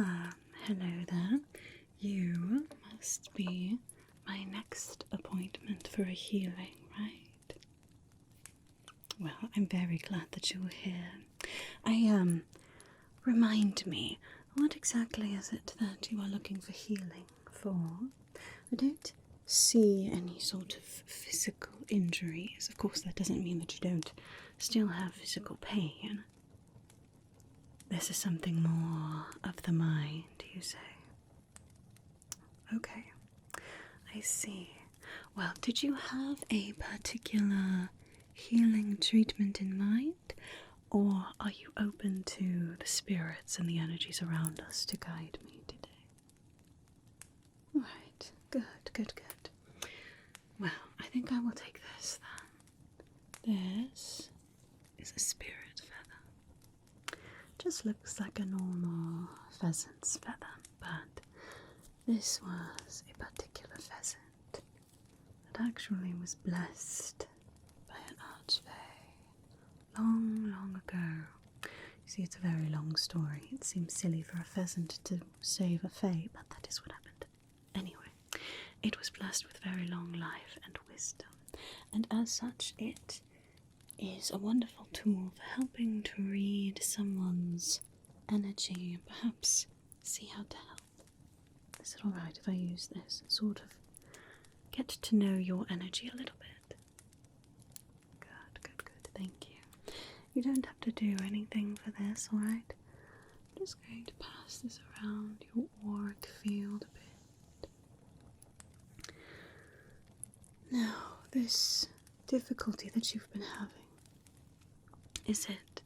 Ah, hello there. You must be my next appointment for a healing, right? Well, I'm very glad that you're here. Remind me, what exactly is it that you are looking for healing for? I don't see any sort of physical injuries. Of course, that doesn't mean that you don't still have physical pain. This is something more of the mind, you say? Okay, I see. Well, did you have a particular healing treatment in mind? Or are you open to the spirits and the energies around us to guide me today? Right, good. Well, I think I will take this then. This is a spirit feather. Just looks like a normal pheasant's feather, but this was a particular pheasant that actually was blessed by an archfey long ago. You see, it's a very long story. It seems silly for a pheasant to save a fae, but that is what happened. Anyway, it was blessed with very long life and wisdom, and as such it is a wonderful tool for helping to read someone's energy and perhaps see how to help. Is it alright if I use this and sort of get to know your energy a little bit? Good, thank you. You don't have to do anything for this, alright? I'm just going to pass this around your auric field a bit. Now, this difficulty that you've been having, is it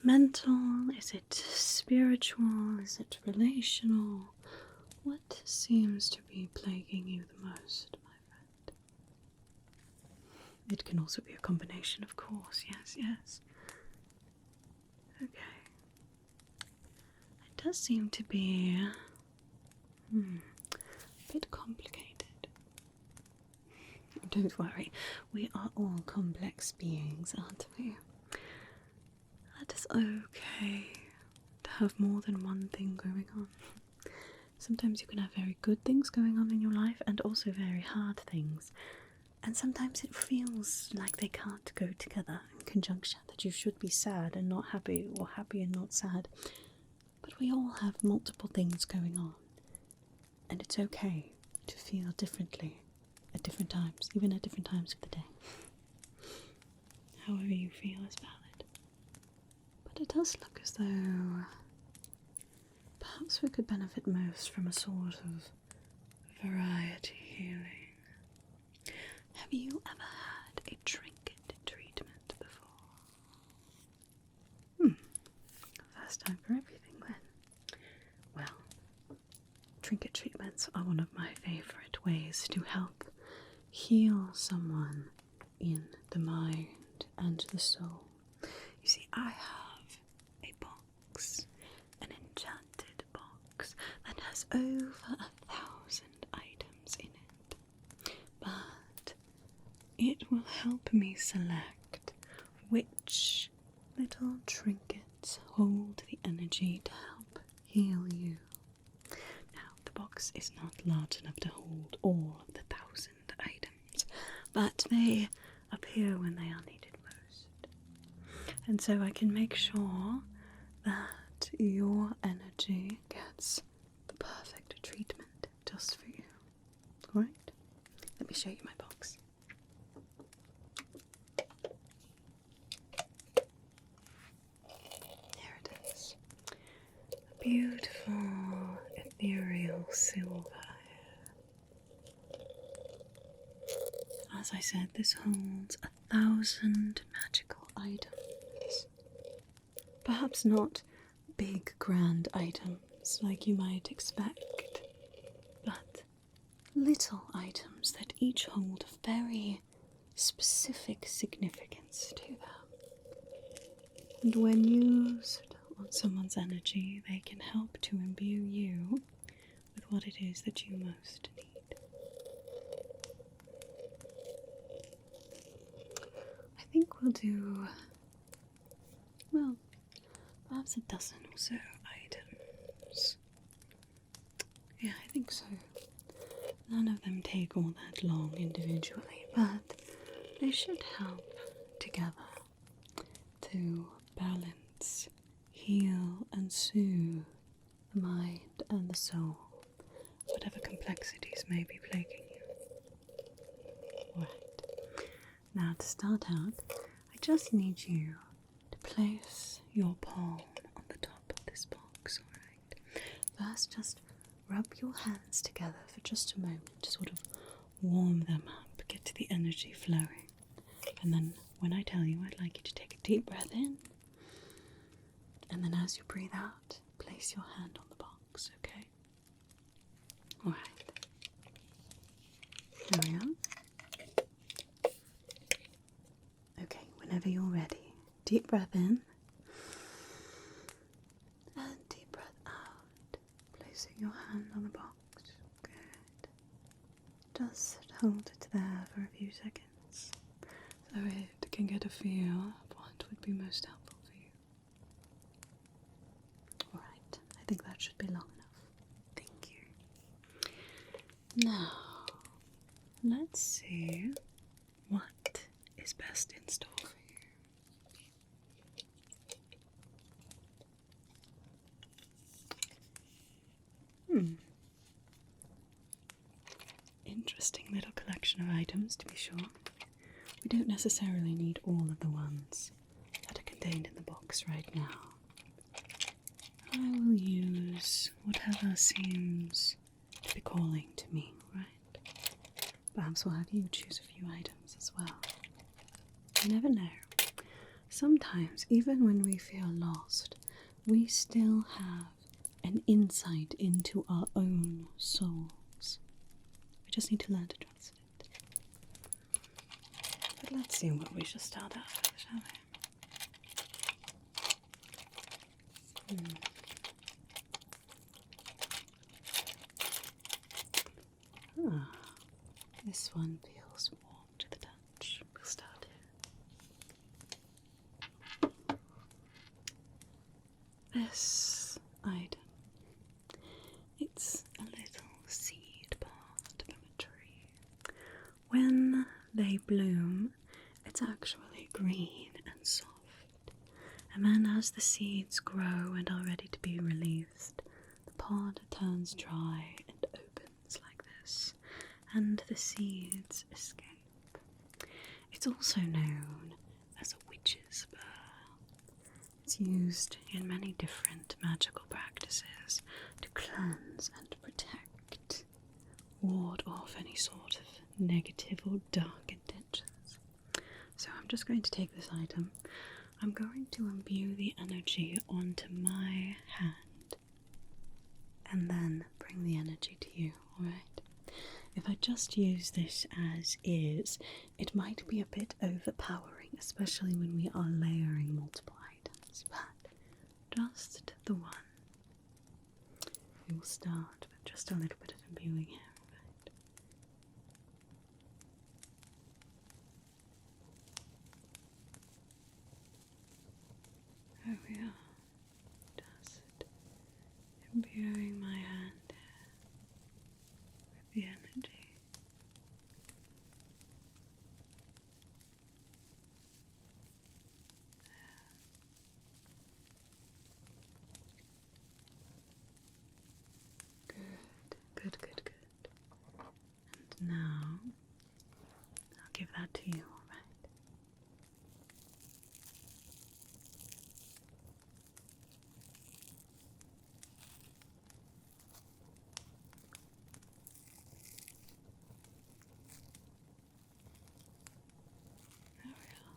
mental? Is it spiritual? Is it relational? What seems to be plaguing you the most, my friend? It can also be a combination, of course, yes. Okay. It does seem to be a bit complicated. Don't worry, we are all complex beings, aren't we? That is okay to have more than one thing going on. Sometimes you can have very good things going on in your life and also very hard things. And sometimes it feels like they can't go together in conjunction, that you should be sad and not happy, or happy and not sad. But we all have multiple things going on. And it's okay to feel differently at different times, even at different times of the day. However you feel is valid. But it does look as though perhaps we could benefit most from a sort of variety healing. Have you ever had a trinket treatment before? First time for everything then. Well, trinket treatments are one of my favourite ways to help heal someone in the mind and the soul. You see, I have a box, an enchanted box that has over 1,000 items in it. But it will help me select which little trinkets hold the energy to help heal you. Now, the box is not large enough to hold all of the 1,000 items, but they appear when they are needed most. And so I can make sure that your energy gets the perfect treatment just for you. Alright? Let me show you my box. There it is. A beautiful ethereal silver. As I said, this holds 1,000 magical items. Perhaps not big, grand items like you might expect, but little items that each hold a very specific significance to them. And when used on someone's energy, they can help to imbue you with what it is that you most need. I think we'll do, well, perhaps a dozen or so items. so none of them take all that long individually, but they should help together to balance, heal, and soothe the mind and the soul, whatever complexities may be plaguing you. Right. Now, to start out, I just need you to place your palm on the top of this box, alright? First, just rub your hands together for just a moment to sort of warm them up, get the energy flowing. And then when I tell you, I'd like you to take a deep breath in. And then as you breathe out, place your hand on the box, okay? Alright. Here we are. Okay, whenever you're ready, deep breath in. And deep breath out. Placing your hand on the box. Good. Just hold it there for a few seconds, so it can get a feel of what would be most helpful for you. Alright, I think that should be long enough. Thank you. Now, let's see what is best in store for you. Interesting little collection of items, to be sure. We don't necessarily need all of the ones that are contained in the box right now. I will use whatever seems to be calling to me, right? Perhaps we'll have you choose a few items as well. You never know. Sometimes, even when we feel lost, we still have an insight into our own souls. We just need to learn to trust it. But let's see what we should start out with, shall we? This one feels warm to the touch. We'll start here. This item, it's a little seed part from a tree. When they bloom, it's actually green and soft. And then as the seeds grow and are ready to be released, the pod turns dry and opens like this, and the seeds escape. It's also known as a witch's burr. It's used in many different magical practices to cleanse and protect, ward off any sort of negative or dark intentions. So I'm just going to take this item. I'm going to imbue the energy onto my hand and then bring the energy to you, alright? If I just use this as is, it might be a bit overpowering, especially when we are layering multiple items, but just the one. We will start with just a little bit of imbuing here. There we are. Just imbuing my hand with the energy. Good. And now, I'll give that to you, alright? There we are.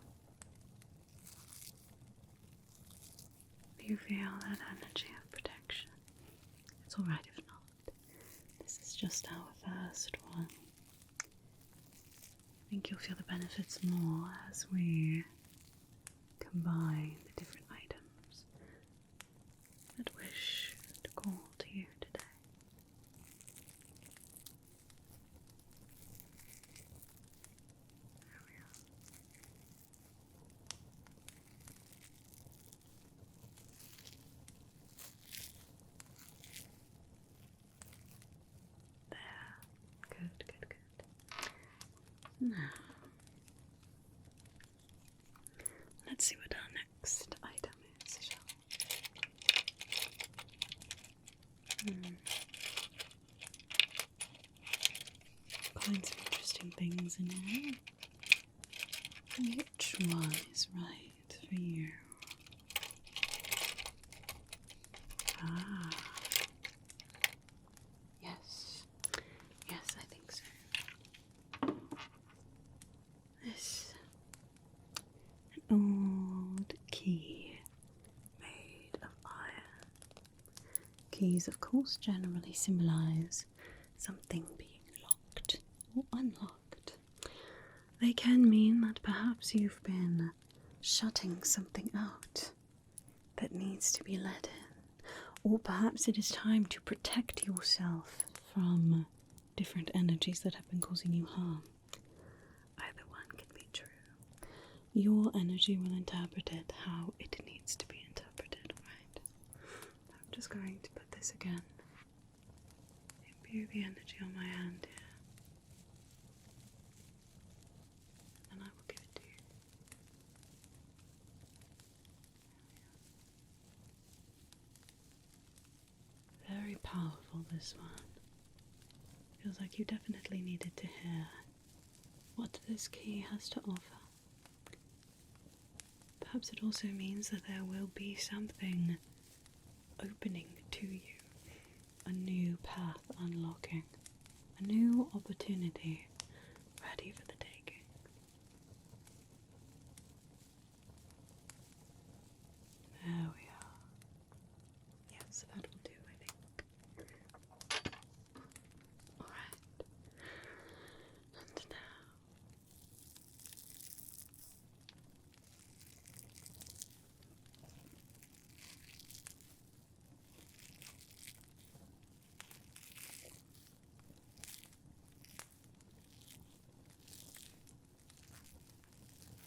Do you feel that energy of protection? It's alright if not. This is just our first one. I think you'll feel the benefits more as we combine the different items that wish to call to you today. There we are. Now, let's see what our next item is, shall we? Kinds of interesting things in here. Which one is right for you? Ah. Yes. Yes, I think so. This. An old key made of iron. Keys, of course, generally symbolize something being locked or unlocked. They can mean that perhaps you've been shutting something out that needs to be let in, or perhaps it is time to protect yourself from different energies that have been causing you harm. Either one can be true. Your energy will interpret it how it needs to be interpreted, right? I'm just going to put this again. Imbue the energy on my hand here. And I will give it to you. Very powerful, this one. Feels like you definitely needed to hear what this key has to offer. Perhaps it also means that there will be something opening to you. A new path unlocking. A new opportunity ready for the taking. There we are. Yes, that will do, I think. Alright. And now.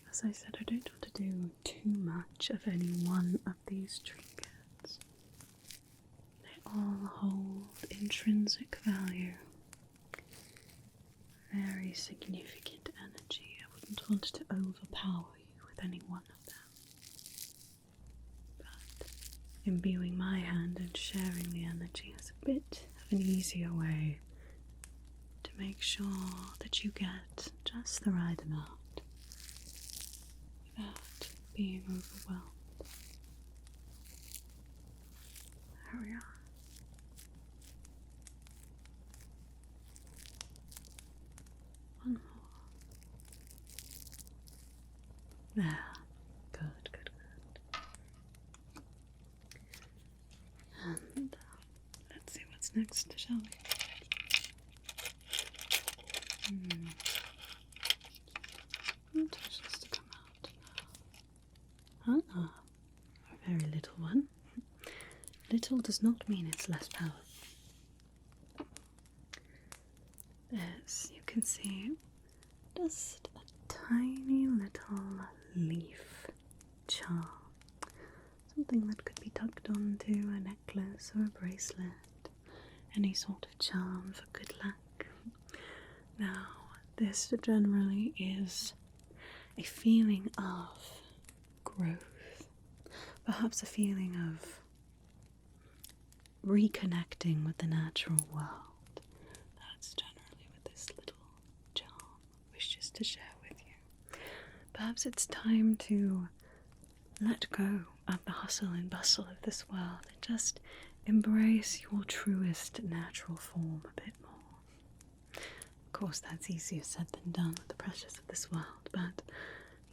As I said, I don't want to do too much of any one of these trinkets. They all hold intrinsic value. Very significant energy. I wouldn't want to overpower you with any one of them. But imbuing my hand and sharing the energy is a bit of an easier way to make sure that you get just the right amount without being overwhelmed. There we are. One more. There. Good, good, good. And let's see what's next, shall we? What is this to come out now? Ah, a very little one. Little does not mean it's less powerful. As you can see, just a tiny little leaf charm. Something that could be tucked onto a necklace or a bracelet. Any sort of charm for good luck. Now, this generally is a feeling of growth. Perhaps a feeling of reconnecting with the natural world. That's generally what this little charm wishes to share with you. Perhaps it's time to let go of the hustle and bustle of this world and just embrace your truest natural form a bit more. Of course, that's easier said than done with the pressures of this world, but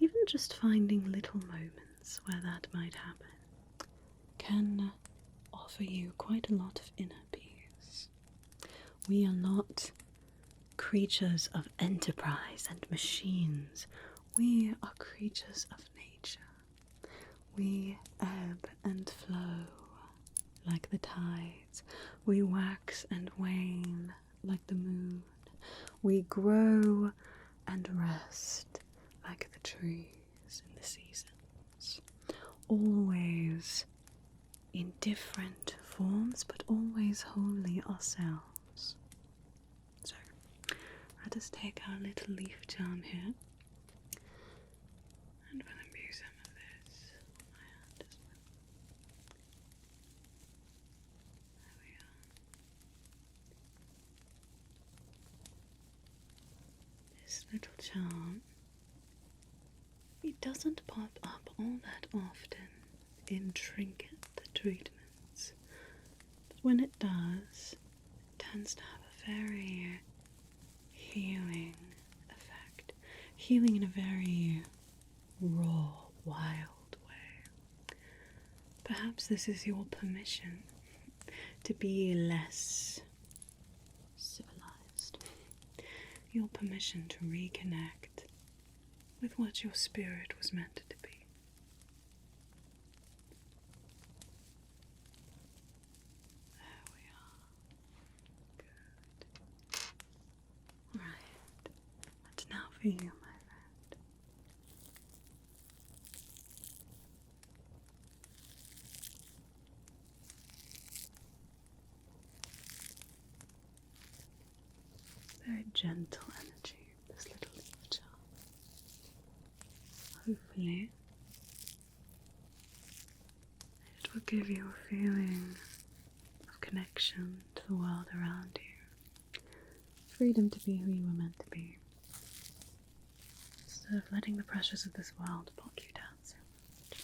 even just finding little moments where that might happen can offer you quite a lot of inner peace. We are not creatures of enterprise and machines. We are creatures of nature. We ebb and flow like the tides. We wax and wane like the moon. We grow and rest like the trees in the seasons. Always in different forms, but always wholly ourselves. So, let us take our little leaf charm here. And we'll imbue some of this on my hand as well. There we are. This little charm, it doesn't pop up all that often in Trinket Treatments, but when it does, it tends to have a very healing effect. Healing in a very raw, wild way. Perhaps this is your permission to be less civilized. Your permission to reconnect with what your spirit was meant to be. There we are. Good. Right. And now for you, my friend. Very gentle energy, this little leaf charm. Hopefully, it will give you a feeling of connection to the world around you. Freedom to be who you were meant to be. Instead of letting the pressures of this world block you down so much.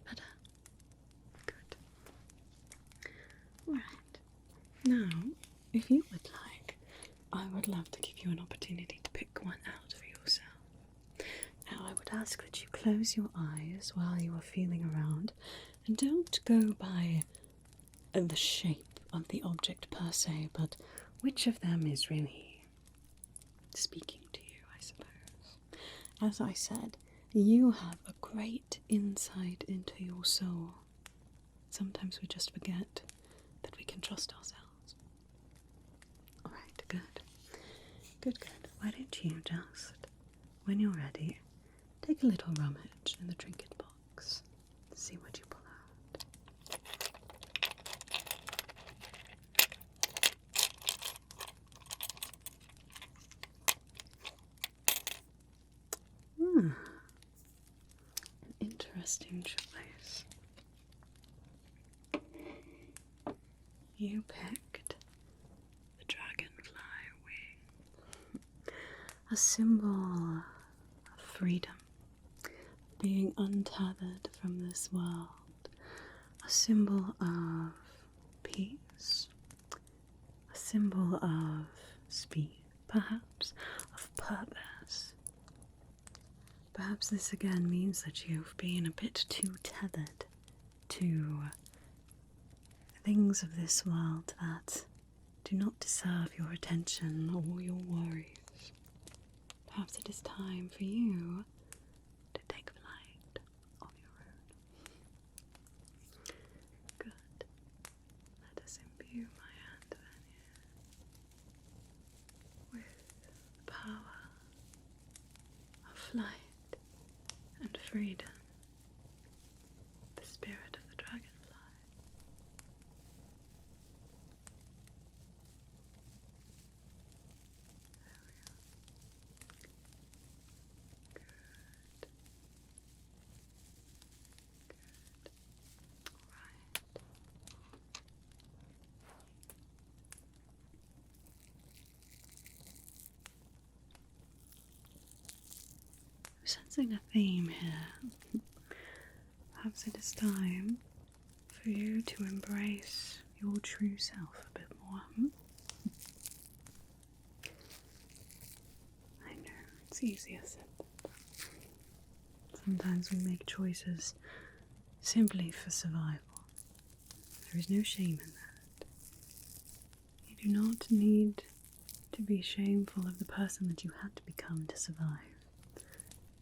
Better. Good. Alright. Now, if you would like, I would love to give you an opportunity to pick one out for yourself. Now, I would ask that you close your eyes while you are feeling around, and don't go by the shape of the object per se, but which of them is really speaking to you, I suppose. As I said, you have a great insight into your soul. Sometimes we just forget that we can trust ourselves. Alright, good. Good. Why don't you just, when you're ready, take a little rummage in the trinket box to see what you pull out. An interesting choice. You picked the dragonfly wing, a symbol of freedom, being untethered from this world, a symbol of peace, a symbol of speed, perhaps, of purpose. Perhaps this again means that you've been a bit too tethered to things of this world that do not deserve your attention or your worries. Perhaps it is time for you to take flight of your own. Good. Let us imbue my hand then with the power of flight and freedom, the spirit of the dragonfly. Sensing a theme here. Perhaps it is time for you to embrace your true self a bit more. I know, it's easier said than done. Sometimes we make choices simply for survival. There is no shame in that. You do not need to be shameful of the person that you had to become to survive.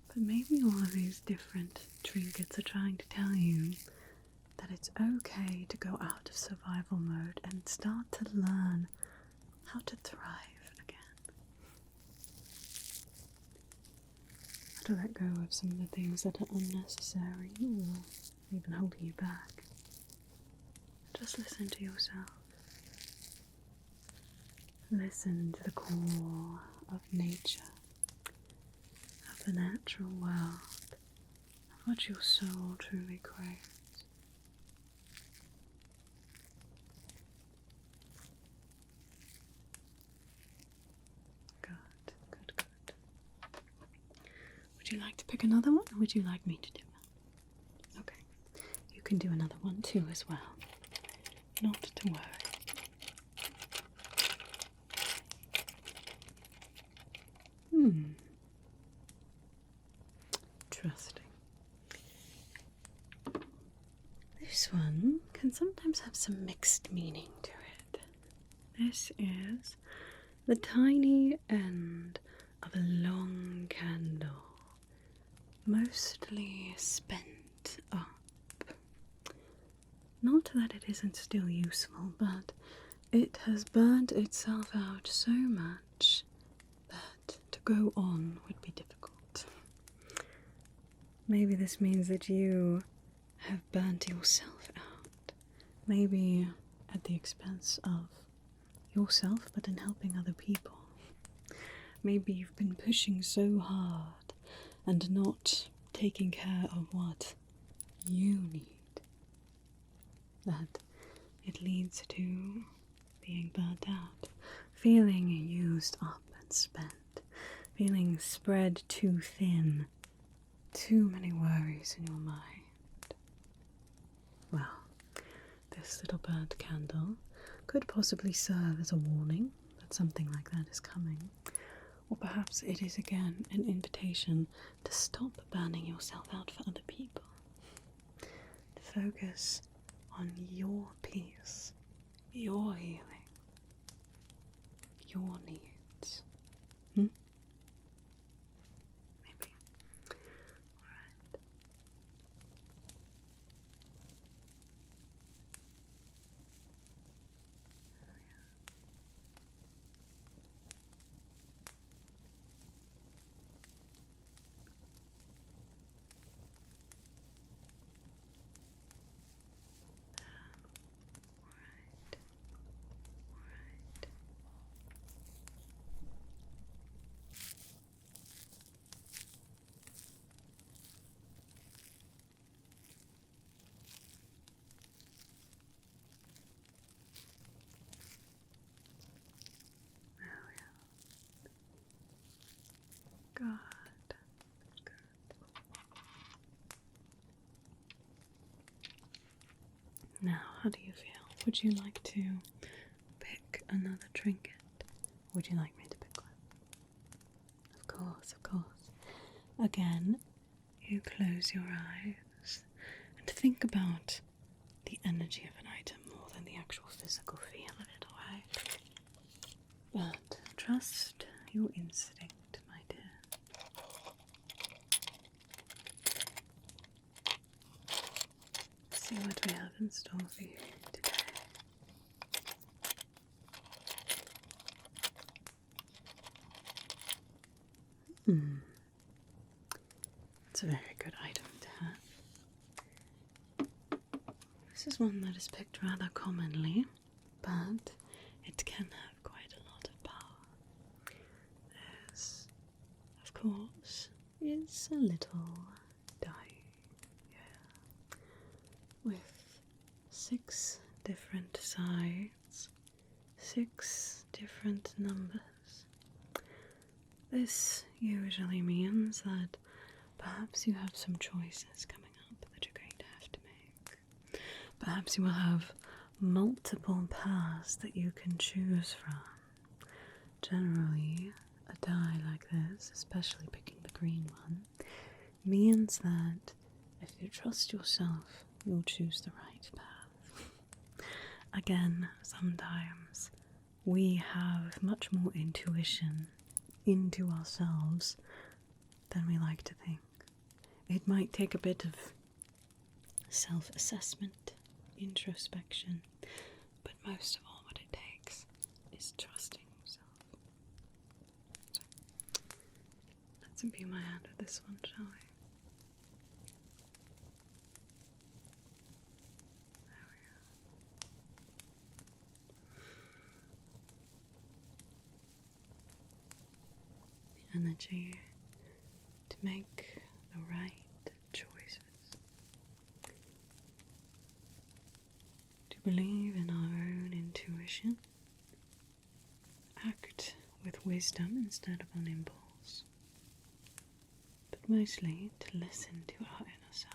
But maybe all of these different trinkets are trying to tell you that it's okay to go out of survival mode and start to learn how to thrive again. How to let go of some of the things that are unnecessary or even holding you back. Just listen to yourself. Listen to the call of nature, of the natural world, of what your soul truly craves. Good, good, good. Would you like to pick another one, or would you like me to do it? Okay, you can do another one too as well. Not to worry. Interesting. This one can sometimes have some mixed meaning to it. This is the tiny end of a long candle, mostly spent up. Not that it isn't still useful, but it has burnt itself out so much that to go on would be difficult. Maybe this means that you have burnt yourself out. Maybe at the expense of yourself, but in helping other people. Maybe you've been pushing so hard and not taking care of what you need, that it leads to being burnt out, feeling used up and spent, feeling spread too thin, too many worries in your mind. Well, this little burnt candle could possibly serve as a warning that something like that is coming, or perhaps it is again an invitation to stop burning yourself out for other people, to focus on your peace, your healing, your needs. Maybe. Alright. Good. Good. Now, how do you feel? Would you like to pick another trinket? Would you like me to pick one? Of course, of course. Again, you close your eyes and think about the energy of an item more than the actual physical feel of it, alright? But trust your instinct, my dear. Let's see what we have in store for you today. It's a very good item to have. This is one that is picked rather commonly, but it can have quite a lot of power. This, of course, is a little die here, with 6 different sides, 6 different numbers. This usually means that perhaps you have some choices coming up that you're going to have to make. Perhaps you will have multiple paths that you can choose from. Generally, a die like this, especially picking the green one, means that if you trust yourself, you'll choose the right path. Again, sometimes we have much more intuition into ourselves than we like to think. It might take a bit of self-assessment, introspection, but most of all what it takes is trusting yourself. So, let's imbue my hand with this one, shall we? energy to make the right choices, to believe in our own intuition, act with wisdom instead of on impulse, but mostly to listen to our inner self.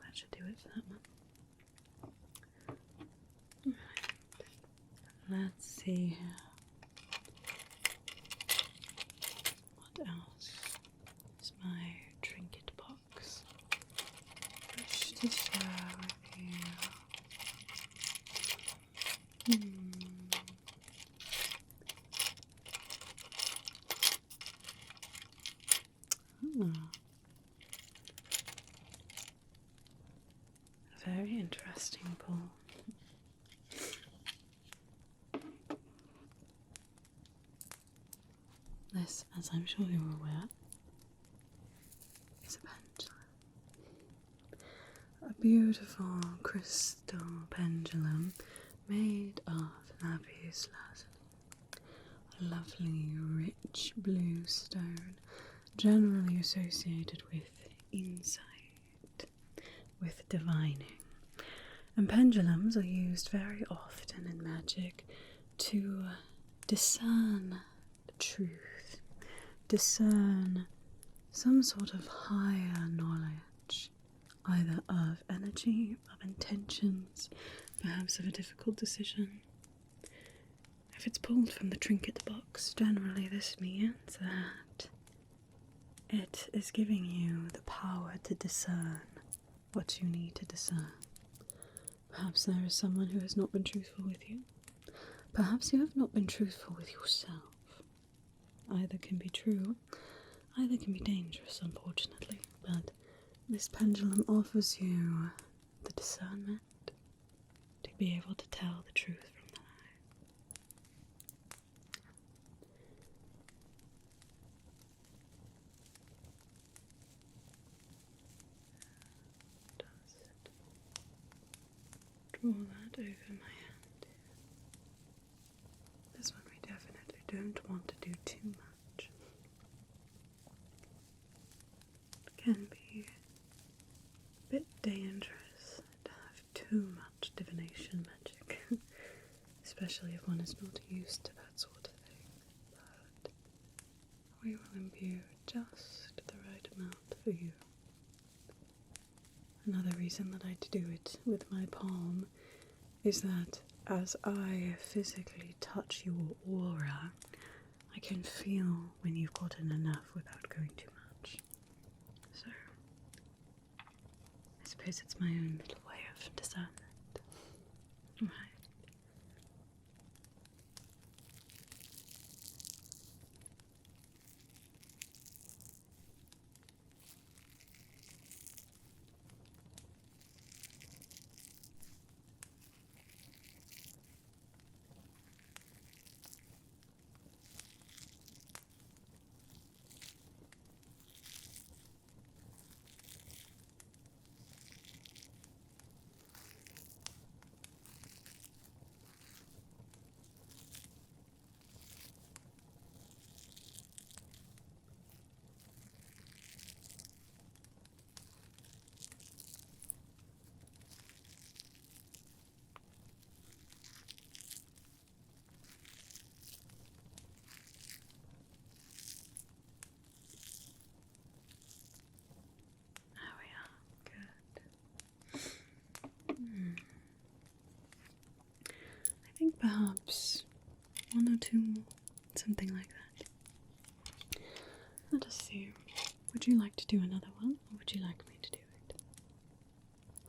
That should do it for that one. Right. Let's see here. What else is my trinket box? Wish to share with you. A very interesting pull. This, as I'm sure you're aware, is a pendulum. A beautiful crystal pendulum made of lapis lazuli, a lovely rich blue stone generally associated with insight, with divining. And pendulums are used very often in magic to discern the truth, discern some sort of higher knowledge, either of energy, of intentions, perhaps of a difficult decision. If it's pulled from the trinket box, generally this means that it is giving you the power to discern what you need to discern. Perhaps there is someone who has not been truthful with you. Perhaps you have not been truthful with yourself. Either can be true, either can be dangerous, unfortunately, but this pendulum offers you the discernment to be able to tell the truth from the lie. Just draw that over my hand. This one we definitely don't want to do too much. It can be a bit dangerous to have too much divination magic, especially if one is not used to that sort of thing, but we will imbue just the right amount for you. Another reason that I do it with my palm is that as I physically touch your aura, I can feel when you've gotten enough without going too much. So, I suppose it's my own little way of discernment. Right. perhaps one or two more, something like that. Let us see. Would you like to do another one, or would you like me to do it?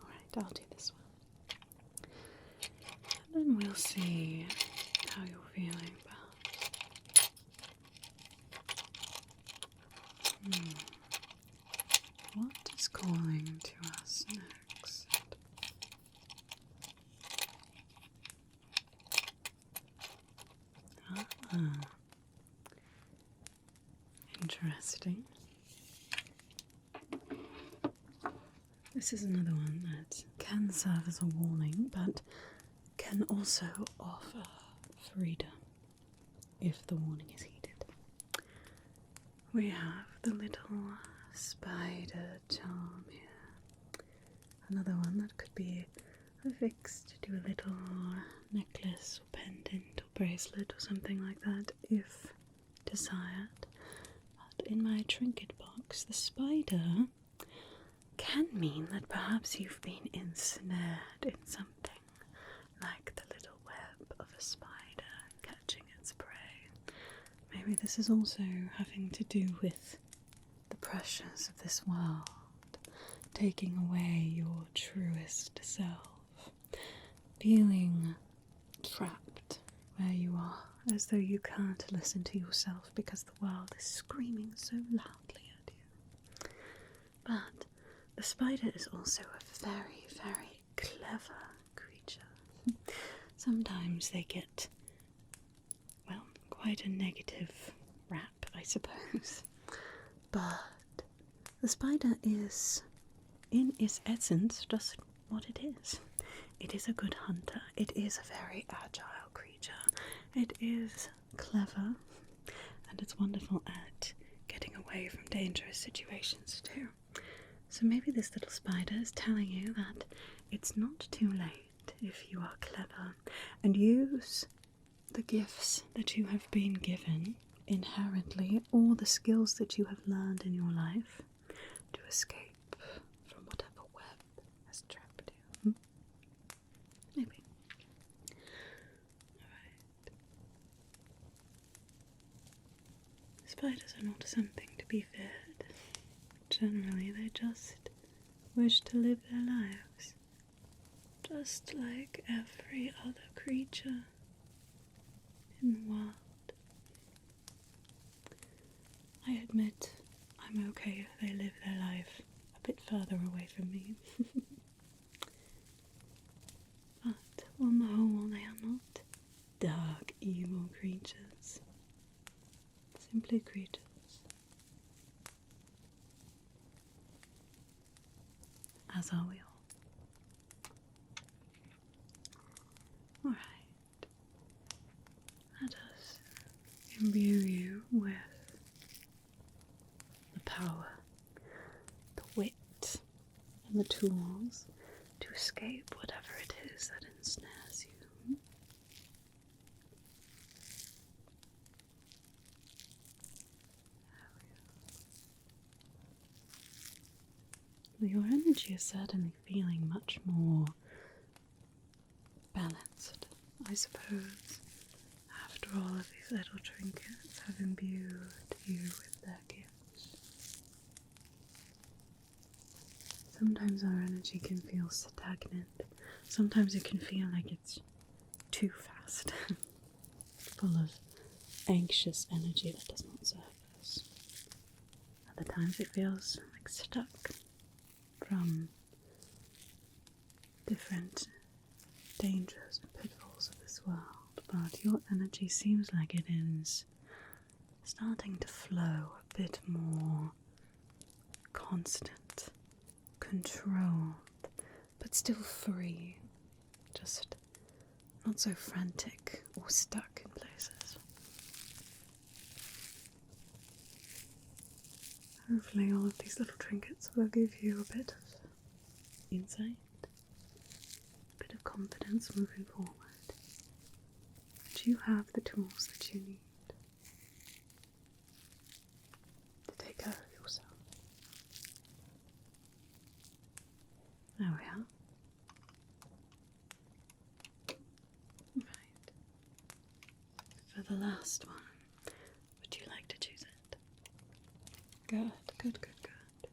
Alright, I'll do this one. And then we'll see how you're feeling, perhaps. What is calling to us next? Interesting. This is another one that can serve as a warning, but can also offer freedom if the warning is heeded. We have the little spider charm here. Another one that could be affixed to a little necklace or pendant or bracelet or something like that if desired. But in my trinket box, the spider can mean that perhaps you've been ensnared in something, like the little web of a spider catching its prey. Maybe this is also having to do with the pressures of this world, taking away your truest self, feeling trapped where you are, as though you can't listen to yourself because the world is screaming so loudly at you. But the spider is also a very, very clever creature. Sometimes they get, well, quite a negative rap, I suppose. But the spider is, in its essence, just what it is. It is a good hunter. It is a very agile creature. It is clever. And it's wonderful at getting away from dangerous situations too. So maybe this little spider is telling you that it's not too late if you are clever and use the gifts that you have been given inherently, or the skills that you have learned in your life, to escape from whatever web has trapped you. Maybe. Alright. Spiders are not something to be feared. Generally, they just wish to live their lives, just like every other creature in the world. I admit I'm okay if they live their life a bit further away from me. But on the whole, they are not dark, evil creatures. Simply creatures. As are we all. Alright. Let us imbue you with the power, the wit, and the tools to escape whatever it is that ensnares you. Your energy is certainly feeling much more balanced, I suppose, after all of these little trinkets have imbued you with their gifts. Sometimes our energy can feel stagnant. Sometimes it can feel like it's too fast, full of anxious energy that does not serve us. Other times it feels like stuck from different dangers and pitfalls of this world, but your energy seems like it is starting to flow a bit more constant, controlled, but still free, just not so frantic or stuck in places. Hopefully all of these little trinkets will give you a bit of insight, a bit of confidence moving forward. That you have the tools that you need to take care of yourself. There we are. Right. for the last one. Would you like to choose it? Good, good, good, good.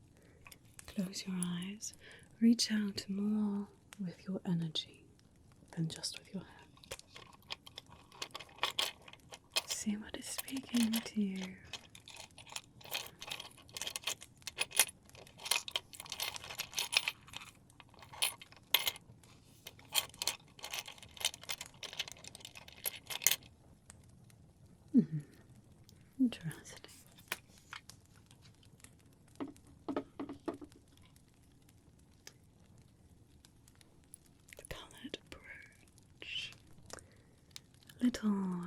Close your eyes. Reach out more with your energy than just with your hand. See what is speaking to you. Interesting. The coloured brooch. A little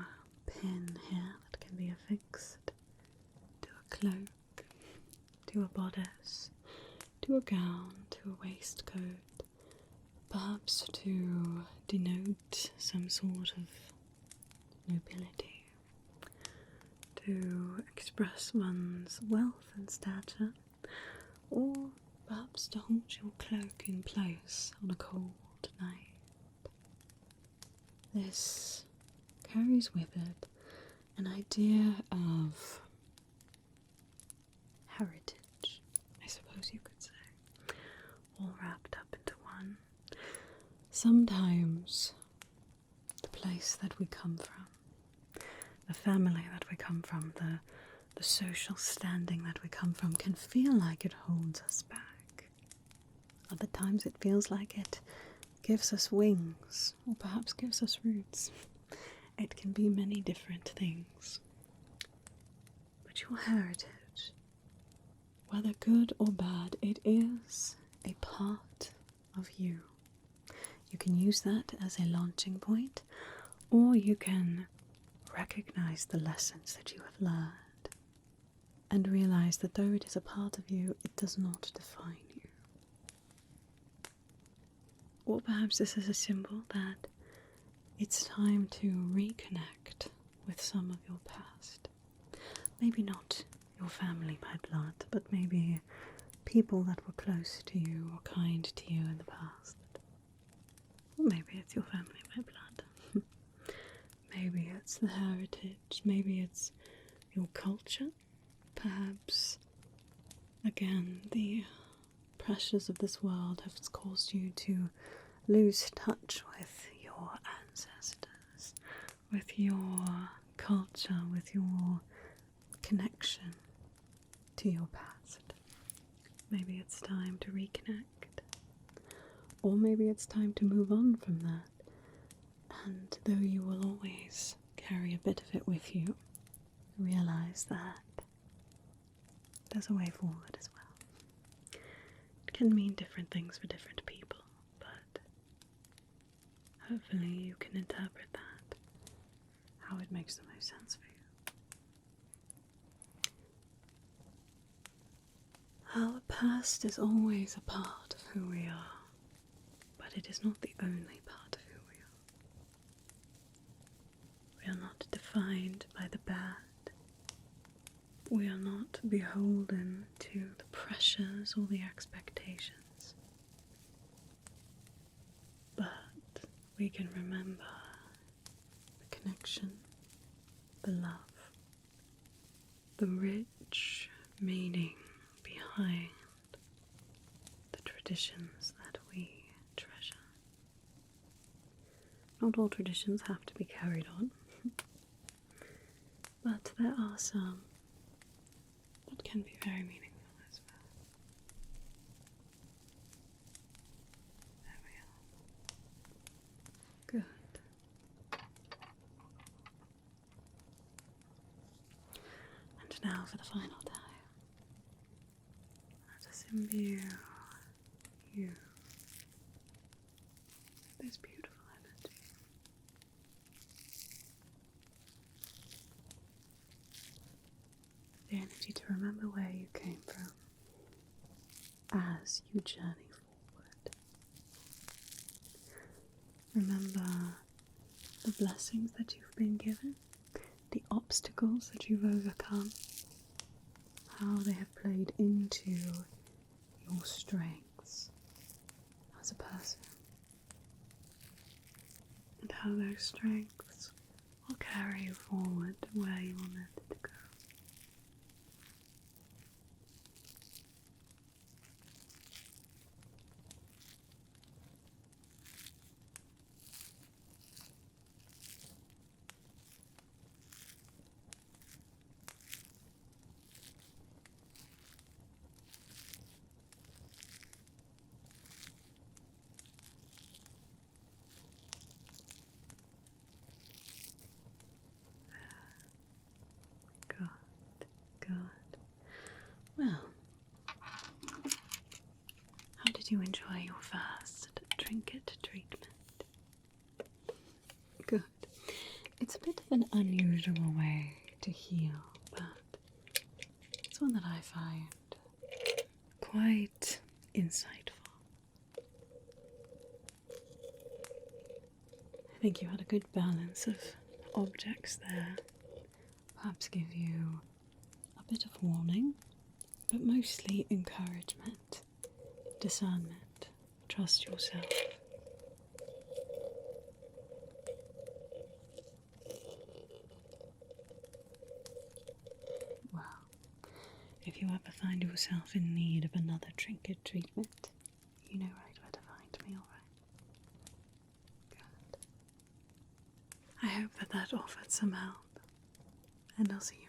pin here that can be affixed to a cloak, to a bodice, to a gown, to a waistcoat, perhaps to denote some sort of nobility, to express one's wealth and stature, or perhaps to hold your cloak in place on a cold night. This carries with it an idea of heritage, I suppose you could say, all wrapped up into one. Sometimes the place that we come from, the family that we come from, the social standing that we come from can feel like it holds us back. Other times it feels like it gives us wings, or perhaps gives us roots. It can be many different things. But your heritage, whether good or bad, it is a part of you. You can use that as a launching point, or you can recognize the lessons that you have learned and realize that though it is a part of you, it does not define you. Or perhaps this is a symbol that it's time to reconnect with some of your past. Maybe not your family by blood, but maybe people that were close to you or kind to you in the past. Or maybe it's your family by blood. Maybe it's the heritage, maybe it's your culture, perhaps, again, the pressures of this world have caused you to lose touch with your ancestors, with your culture, with your connection to your past. Maybe it's time to reconnect, or maybe it's time to move on from that. And though you will always carry a bit of it with you, realize that there's a way forward as well. It can mean different things for different people, but hopefully you can interpret that how it makes the most sense for you. Our past is always a part of who we are, but it is not the only part of who we are. We are not defined by the bad. We are not beholden to the pressures or the expectations. But we can remember the connection, the love, the rich meaning behind the traditions that we treasure. Not all traditions have to be carried on. But there are some that can be very meaningful as well. There we are. Good. And now for the final time. Let us imbue you with this beautiful energy. The energy to remember where you came from as you journey forward. Remember the blessings that you've been given, the obstacles that you've overcome, how they have played into your strengths as a person, and how those strengths will carry you forward to where you are meant to go. Good. Well, how did you enjoy your first trinket treatment? Good. It's a bit of an unusual way to heal, but it's one that I find quite insightful. I think you had a good balance of objects there. Perhaps give you a bit of warning, but mostly encouragement, discernment, trust yourself. Well, if you ever find yourself in need of another trinket treatment, you know right where to find me, alright? Good. I hope that offered some help, and I'll see you